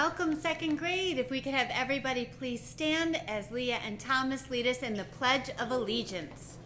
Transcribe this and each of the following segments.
Welcome, second grade. If we could have everybody please stand as Leah and Thomas lead us in the Pledge of Allegiance.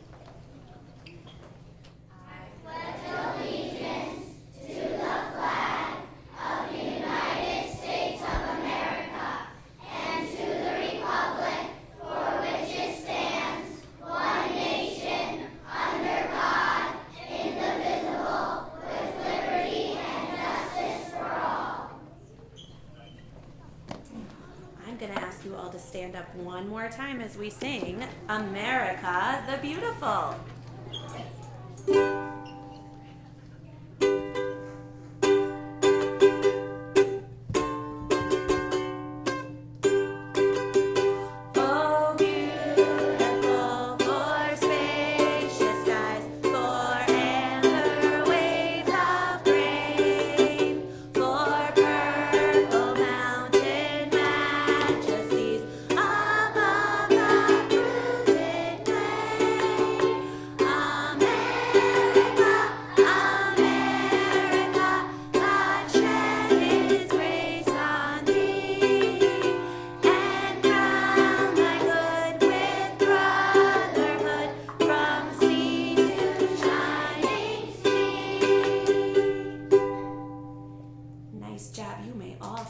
You all to stand up one more time as we sing America the Beautiful.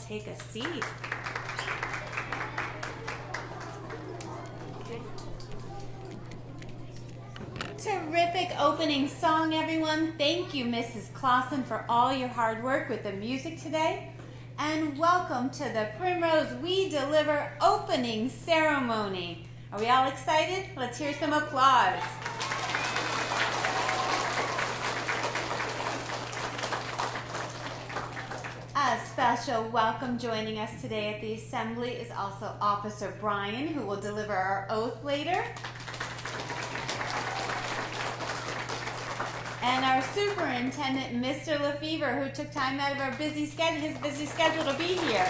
Take a seat. Terrific opening song, everyone. Thank you, Mrs. Clausen, for all your hard work with the music today. And welcome to the Primrose We Deliver opening ceremony. Are we all excited? Let's hear some applause. A special welcome joining us today at the assembly is also Officer Brian, who will deliver our oath later. And our superintendent, Mr. Lefevre, who took time out of his busy schedule to be here.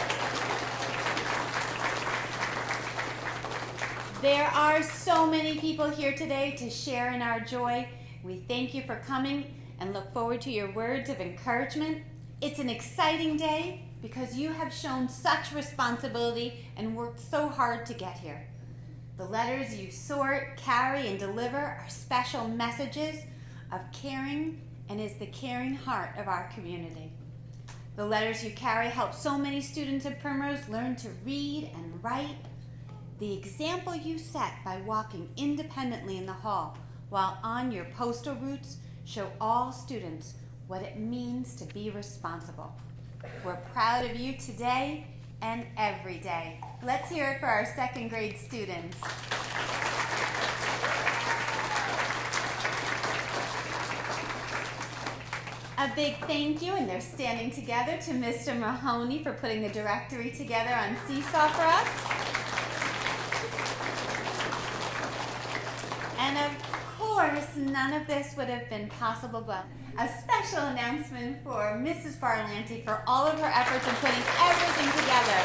There are so many people here today to share in our joy. We thank you for coming and look forward to your words of encouragement. It's an exciting day because you have shown such responsibility and worked so hard to get here. The letters you sort, carry, and deliver are special messages of caring and is the caring heart of our community. The letters you carry help so many students at Primrose learn to read and write. The example you set by walking independently in the hall while on your postal routes show all students what it means to be responsible. We're proud of you today and every day. Let's hear it for our second grade students. A big thank you, and they're standing together, to Mr. Mahoney for putting the directory together on Seesaw for us. And of course, none of this would have been possible but a special announcement for Mrs. Barlanti for all of her efforts in putting everything together.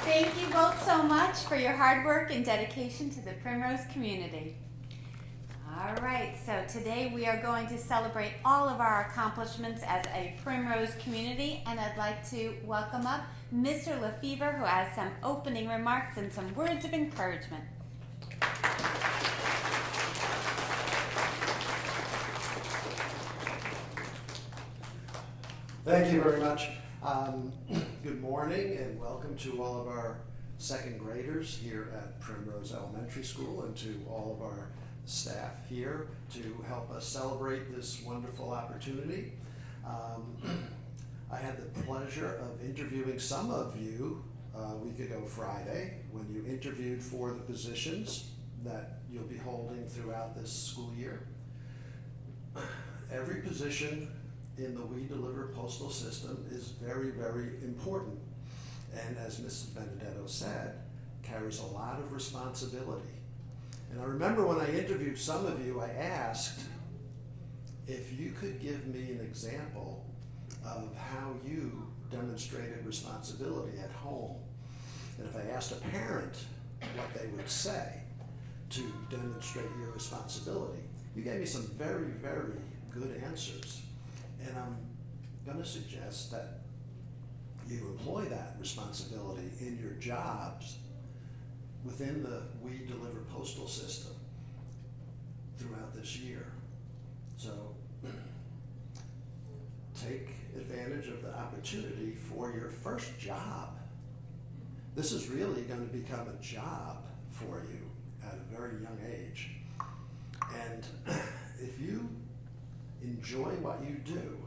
Thank you both so much for your hard work and dedication to the Primrose community. All right, so today we are going to celebrate all of our accomplishments as a Primrose community, and I'd like to welcome up Mr. Lefevre, who has some opening remarks and some words of encouragement. Thank you very much. Good morning and welcome to all of our second graders here at Primrose Elementary School and to all of our staff here to help us celebrate this wonderful opportunity. I had the pleasure of interviewing some of you a week ago Friday when you interviewed for the positions that you'll be holding throughout this school year. Every position in the We Deliver postal system is very, very important. And as Mrs. Benedetto said, carries a lot of responsibility. And I remember when I interviewed some of you, I asked if you could give me an example of how you demonstrated responsibility at home. And if I asked a parent what they would say to demonstrate your responsibility, you gave me some very, very good answers. And I'm going to suggest that you employ that responsibility in your jobs within the We Deliver postal system throughout this year. So take advantage of the opportunity for your first job. This is really going to become a job for you at a very young age. And if you enjoy what you do,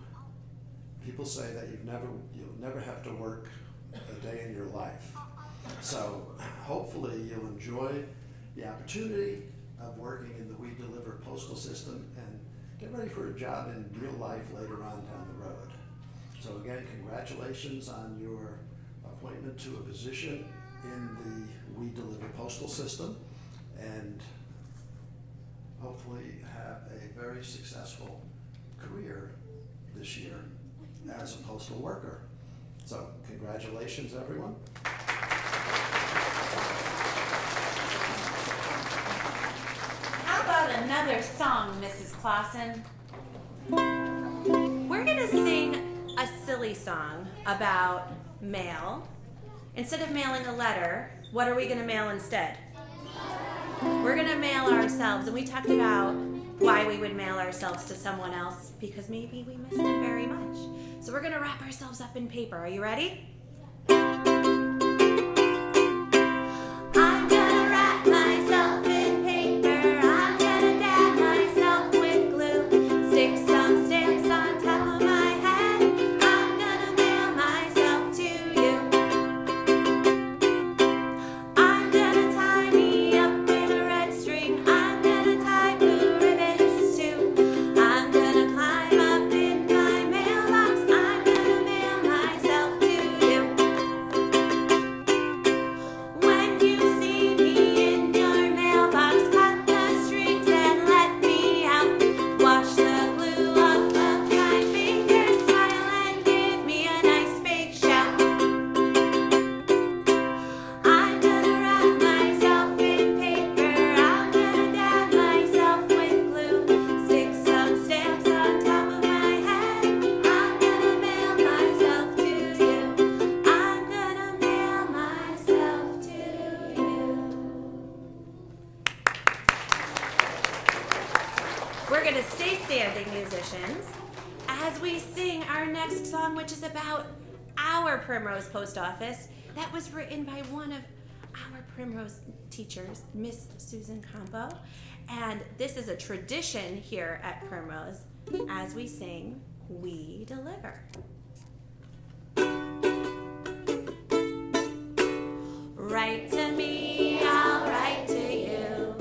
people say that you'll never have to work a day in your life. So hopefully you'll enjoy the opportunity of working in the We Deliver postal system and get ready for a job in real life later on down the road. So again, congratulations on your appointment to a position in the We Deliver postal system, and hopefully have a very successful career this year as a postal worker. So congratulations, everyone. How about another song, Mrs. Clausen? We're going to sing a silly song about mail. Instead of mailing a letter, what are we going to mail instead? We're going to mail ourselves, and we talked about why we would mail ourselves to someone else, because maybe we miss them very much. So we're going to wrap ourselves up in paper. Are you ready? I'm gonna wrap myself in paper. I'm gonna dab myself with glue. Stick some stamps on top of my head. I'm gonna mail myself to you. I'm gonna tie me up in a red string. I'm gonna tie blue ribbons too. I'm gonna climb up in my mailbox. I'm gonna mail myself to you. When you see me in your mailbox, cut the strings and let me out. Wash the glue off of my fingers, smile and give me a nice big shout. I'm gonna wrap myself in paper. I'm gonna dab myself with glue. Stick some stamps on top of my head. I'm gonna mail myself to you. I'm gonna mail myself to you. We're going to stay standing, musicians, as we sing our next song, which is about our Primrose Post Office. That was written by one of our Primrose teachers, Miss Susan Campo. And this is a tradition here at Primrose as we sing We Deliver. Write to me, I'll write to you.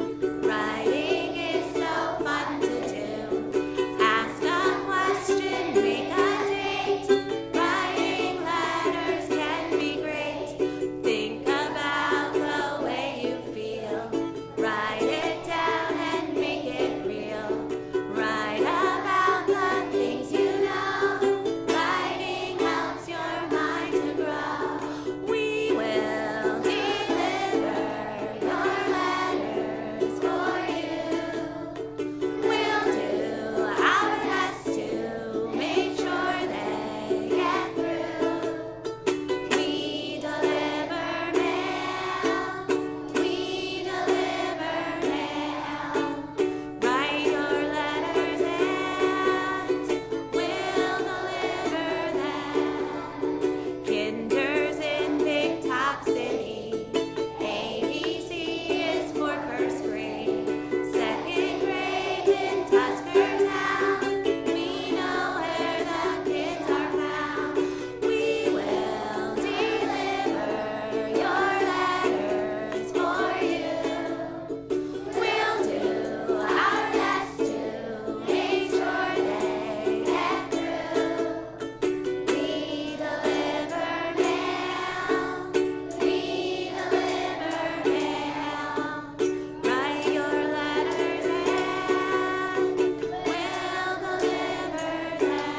Writing is so fun to do. Ask a question, make a date. Writing letters can be great. Think about the way you feel. Write it down and make it real. Write about the things you know. Writing helps your mind to grow. We will deliver your letters for you. We'll do our best to make sure they get through. We deliver mail. We deliver mail. Write your letters and we'll deliver them. Kinder's in Big Top City. ABC is for first grade. Second grade in Tuskertown. We know where the kids are found. We will deliver your letters for you. We'll do our best to make sure they get through. We deliver mail. We deliver mail. Write your letters and we'll deliver them.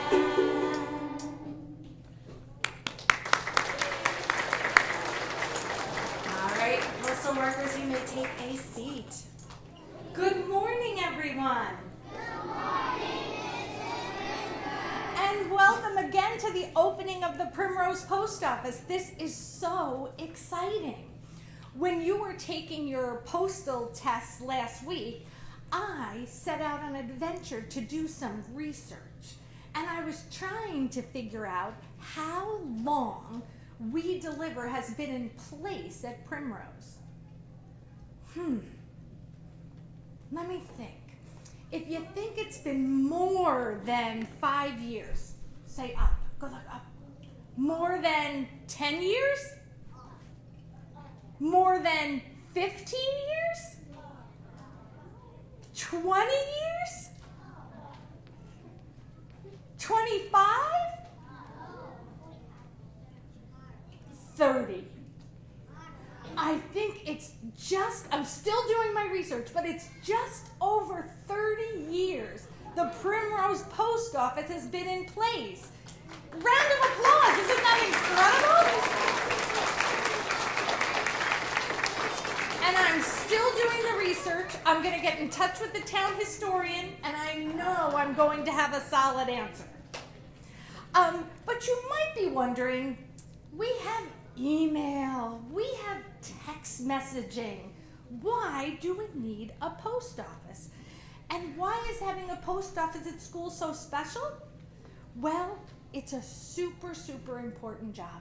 All right, postal workers, you may take a seat. Good morning, everyone. And And welcome again to the opening of the Primrose Post Office. This is so exciting. When you were taking your postal tests last week, I set out on an adventure to do some research. And I was trying to figure out how long We Deliver has been in place at Primrose. Let me think. If you think it's been more than 5 years, say up. Go look up. More than 10 years? More than 15 years? 20 years? 25? 30. I think it's just, I'm still doing my research, but it's just over 30 years the Primrose Post Office has been in place. Round of applause, isn't that incredible? And I'm still doing the research. I'm going to get in touch with the town historian, and I know I'm going to have a solid answer. But you might be wondering, we have email, we have text messaging. Why do we need a post office? And why is having a post office at school so special? Well, it's a super, super important job.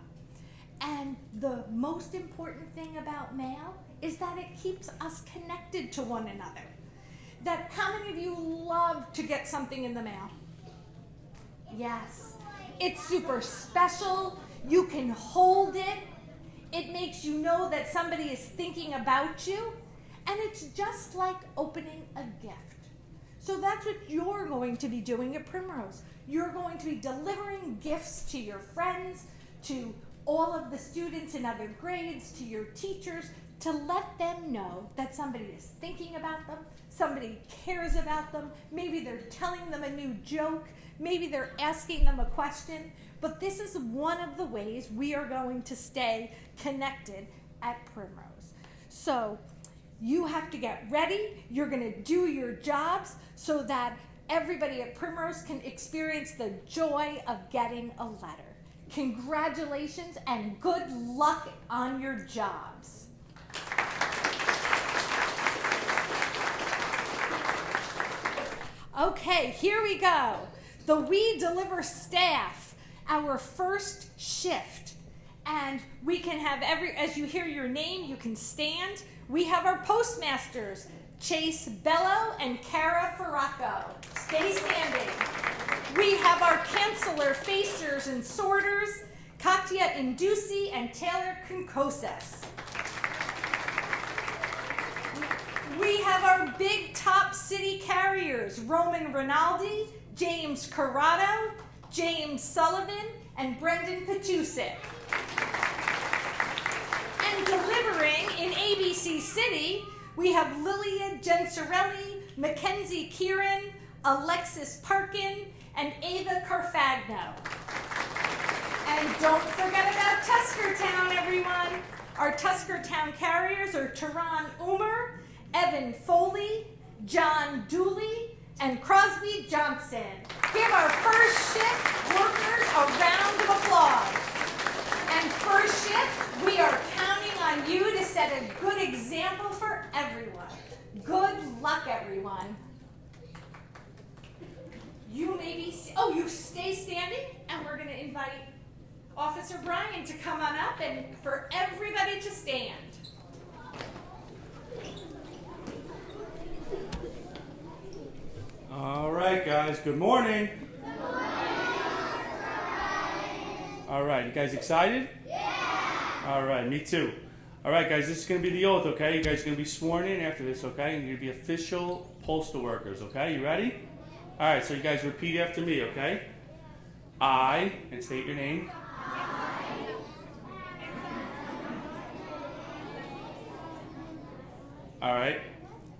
And the most important thing about mail is that it keeps us connected to one another. That how many of you love to get something in the mail? Yes. It's super special. You can hold it. It makes you know that somebody is thinking about you. And it's just like opening a gift. So that's what you're going to be doing at Primrose. You're going to be delivering gifts to your friends, to all of the students in other grades, to your teachers, to let them know that somebody is thinking about them, somebody cares about them, maybe they're telling them a new joke, maybe they're asking them a question, but this is one of the ways we are going to stay connected at Primrose. So you have to get ready, you're going to do your jobs so that everybody at Primrose can experience the joy of getting a letter. Congratulations and good luck on your jobs. Okay, here we go. The We Deliver staff, our first shift. And we can have as you hear your name, you can stand. We have our postmasters, Chase Bello and Cara Ferracco. Stay standing. We have our canceller, facers, and sorters, Katya Indusi and Taylor Concoses. We have our big top city carriers, Roman Rinaldi, James Corrado, James Sullivan, and Brendan Patusik. And delivering in ABC City, we have Lilia Gensarelli, Mackenzie Kieran, Alexis Parkin, and Ava Carfagno. And don't forget about Tuscartown, everyone. Our Tuscartown carriers are Tehran Umer, Evan Foley, John Dooley, and Crosby Johnson. Give our first shift workers a round of applause. And first shift, we are counting on you to set a good example for everyone. Good luck, everyone. You may be, you stay standing, and we're going to invite Officer Brian to come on up and for everybody to stand. All right, guys, good morning. Good morning. All right, you guys excited? Yeah. All right, me too. All right, guys, this is going to be the oath, okay? You guys are going to be sworn in after this, okay? And you're going to be official postal workers, okay? You ready? All right, so you guys repeat after me, okay? I, and state your name. All right.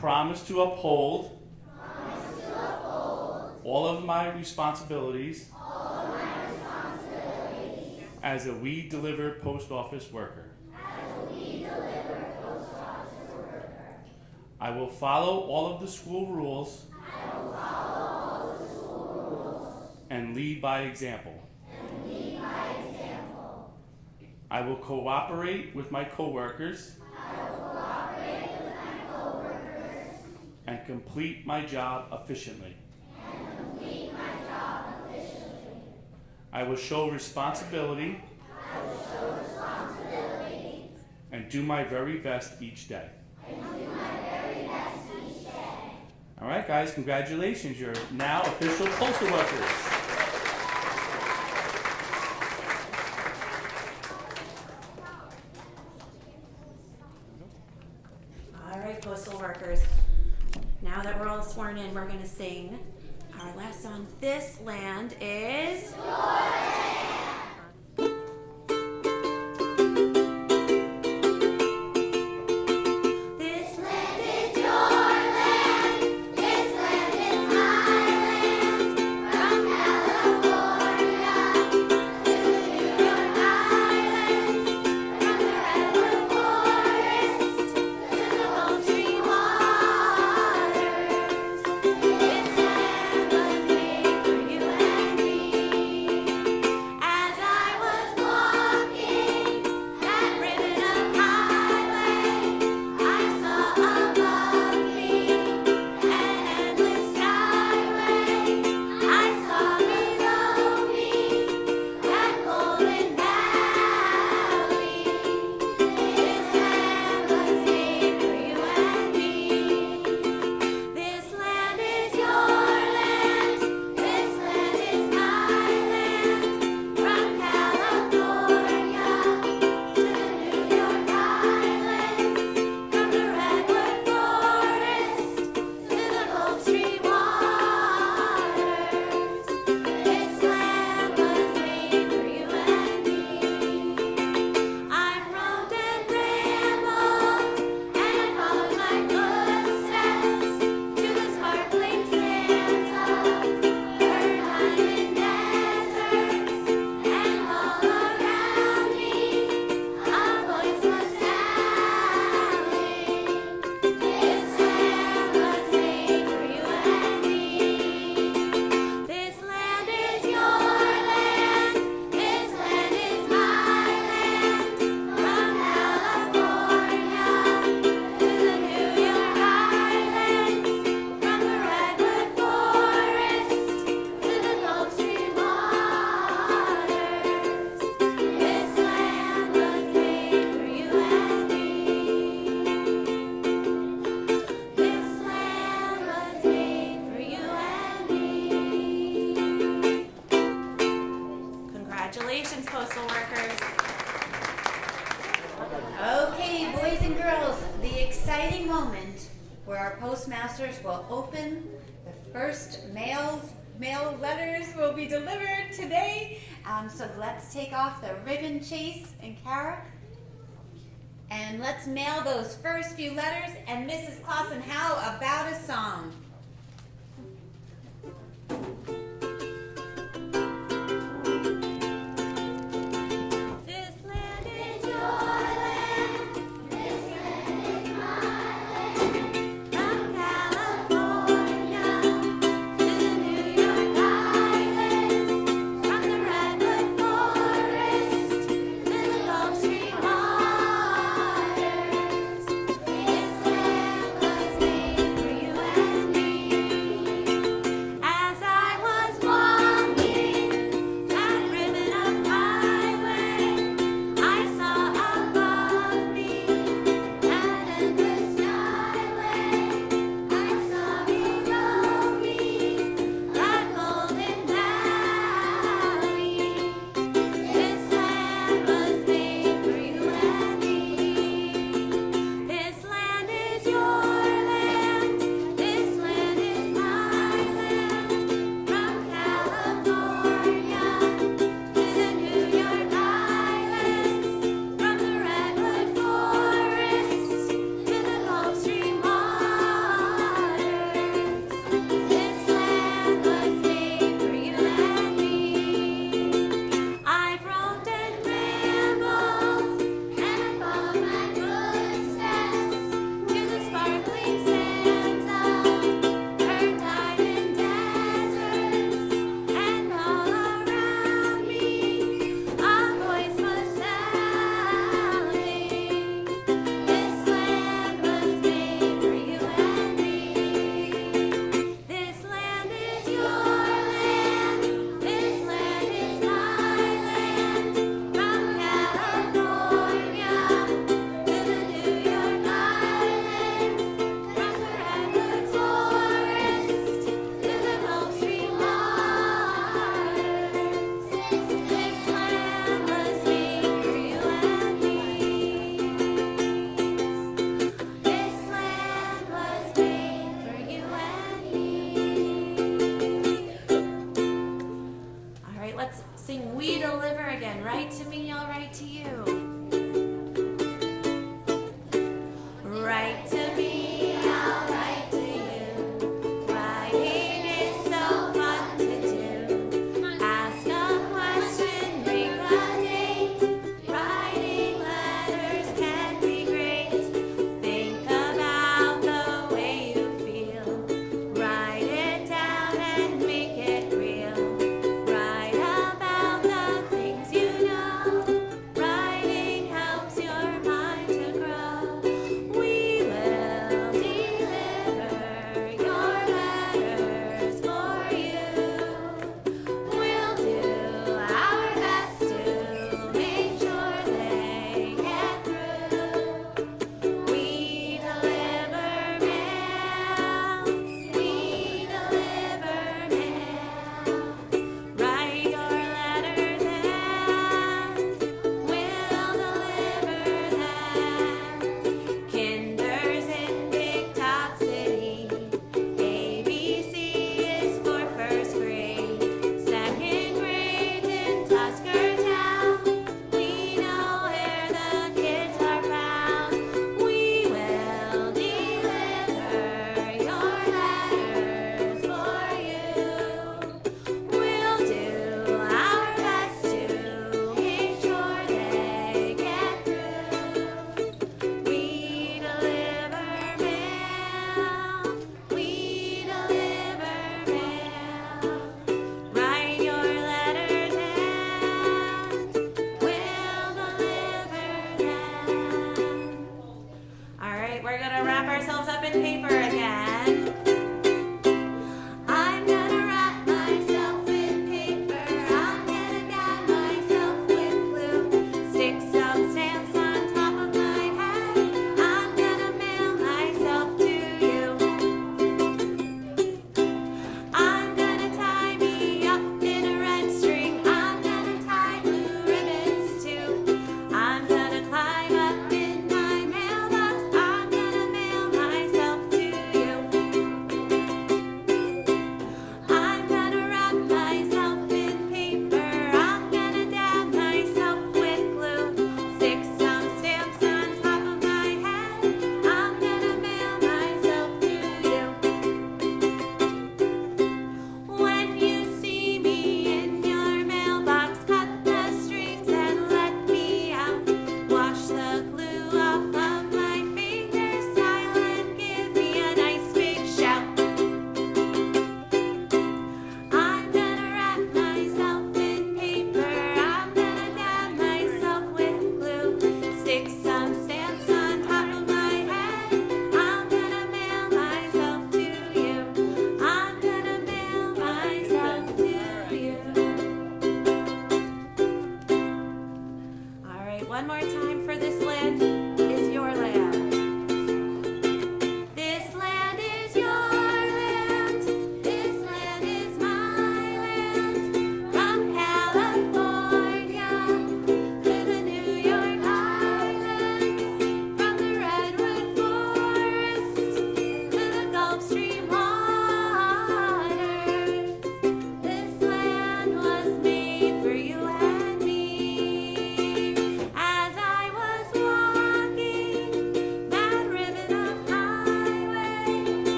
Promise to uphold all of my responsibilities as a We Deliver post office worker. I will follow all of the school rules and lead by example. I will cooperate with my coworkers and complete my job efficiently. I will show responsibility and do my very best each day. All right, guys, congratulations. You're now official postal workers. All right, postal workers. Now that we're all sworn in, we're going to sing our last song. This land is your land. This land is your land. This land is my land. From California to the New York Islands, from the redwood forest to the Gulf Stream waters. This land was made for you and me. As I was walking that ribbon of highway, I saw above me an endless skyway. I saw below me that golden valley. This land was made for you and me. This land is your land. This land is my land. From California to the New York Islands, from the redwood forest to the Gulf Stream waters. This land was made for you and me. I've roamed and rambled, and I followed my footsteps to the sparkling sands of her diamond deserts, and all around me a voice was sounding. This land was made for you and me. This land is your land. This land is my land. From California to the New York Islands, from the redwood forest to the Gulf Stream waters. This land was made for you and me. This land was made for you and me. Congratulations, postal workers. Okay, boys and girls, the exciting moment where our postmasters will open the first mail letters will be delivered today. So let's take off the ribbon, Chase and Kara, and let's mail those first few letters. And Mrs. Clausen, how about a song?